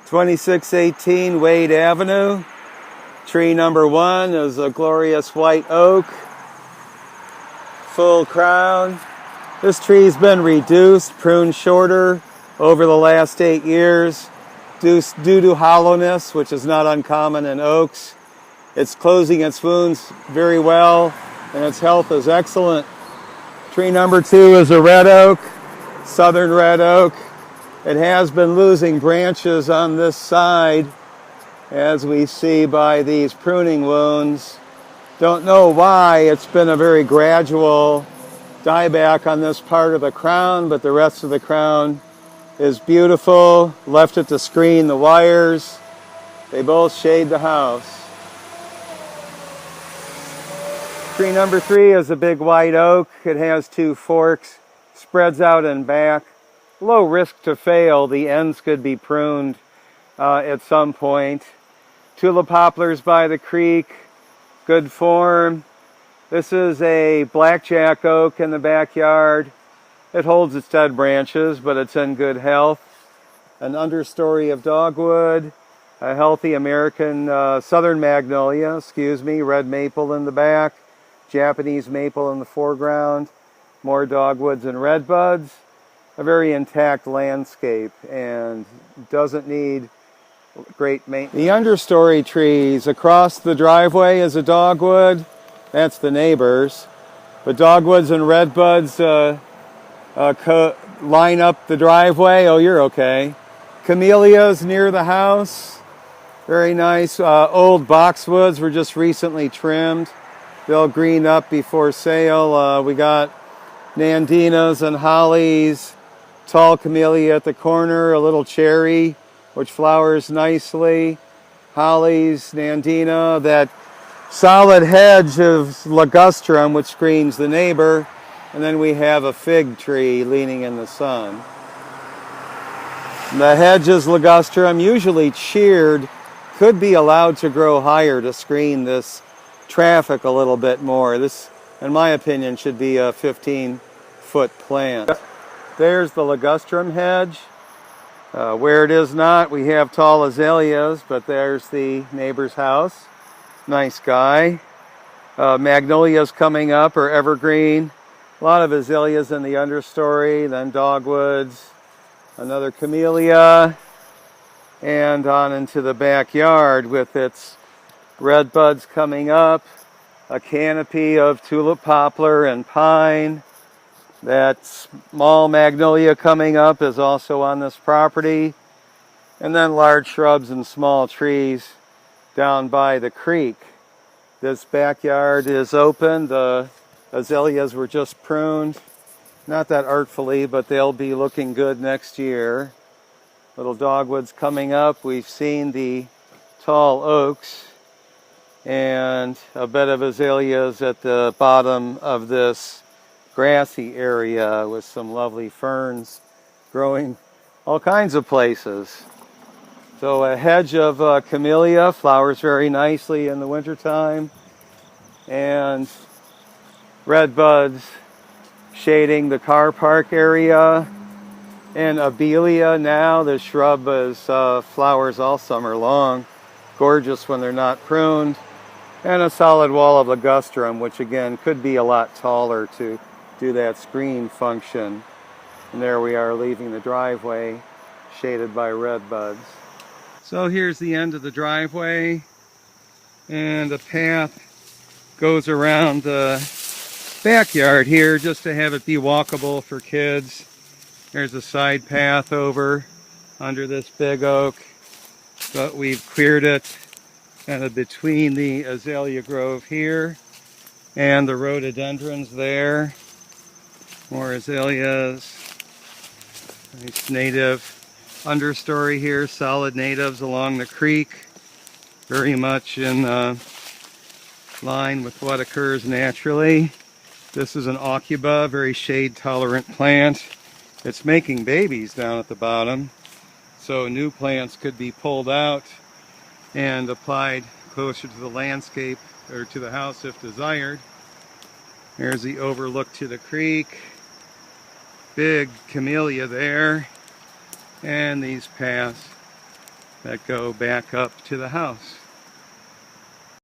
2618 Wade Avenue. Tree number 1 is a glorious white oak, full crown. This tree's been reduced, pruned shorter over the last 8 years due to hollowness, which is not uncommon in oaks. It's closing its wounds very well, and its health is excellent. Tree number 2 is a red oak, southern red oak. It has been losing branches on this side, as we see by these pruning wounds. Don't know why. It's been a very gradual dieback on this part of the crown, but the rest of the crown is beautiful. Left it to screen the wires. They both shade the house. Tree number 3 is a big white oak. It has 2 forks, spreads out and back. Low risk to fail. The ends could be pruned at some point. Tulip poplars by the creek, good form. This is a blackjack oak in the backyard. It holds its dead branches, but it's in good health. An understory of dogwood, a healthy American southern magnolia, red maple in the back, Japanese maple in the foreground, more dogwoods and redbuds. A very intact landscape and doesn't need great maintenance. The understory trees across the driveway is a dogwood. That's the neighbors. But dogwoods and redbuds line up the driveway. Oh, you're okay. Camellias near the house. Very nice. Old boxwoods were just recently trimmed. They'll green up before sale. We got nandinas and hollies. Tall camellia at the corner. A little cherry, which flowers nicely. Hollies, nandina, that solid hedge of ligustrum, which screens the neighbor. And then we have a fig tree leaning in the sun. The hedge is ligustrum, usually cheered, could be allowed to grow higher to screen this traffic a little bit more. This, in my opinion, should be a 15-foot plant. There's the ligustrum hedge. Where it is not, we have tall azaleas, but there's the neighbor's house. Nice guy. Magnolias coming up are evergreen. A lot of azaleas in the understory, then dogwoods, another camellia, and on into the backyard with its red buds coming up, a canopy of tulip poplar and pine. That small magnolia coming up is also on this property. And then large shrubs and small trees down by the creek. This backyard is open. The azaleas were just pruned. Not that artfully, but they'll be looking good next year. Little dogwoods coming up. We've seen the tall oaks and a bed of azaleas at the bottom of this grassy area with some lovely ferns growing all kinds of places. So a hedge of camellia, flowers very nicely in the wintertime, and red buds shading the car park area, and abelia now. The shrub is flowers all summer long, gorgeous when they're not pruned, and a solid wall of ligustrum, which again could be a lot taller to do that screen function. And there we are leaving the driveway shaded by red buds. So here's the end of the driveway, and the path goes around the backyard here just to have it be walkable for kids. There's a side path over under this big oak, but we've cleared it kind of between the azalea grove here and the rhododendrons there. More azaleas. Nice native understory here, solid natives along the creek. Very much in line with what occurs naturally. This is an aucuba, very shade tolerant plant. It's making babies down at the bottom. So new plants could be pulled out and applied closer to the landscape or to the house if desired. There's the overlook to the creek. Big camellia there, and these paths that go back up to the house.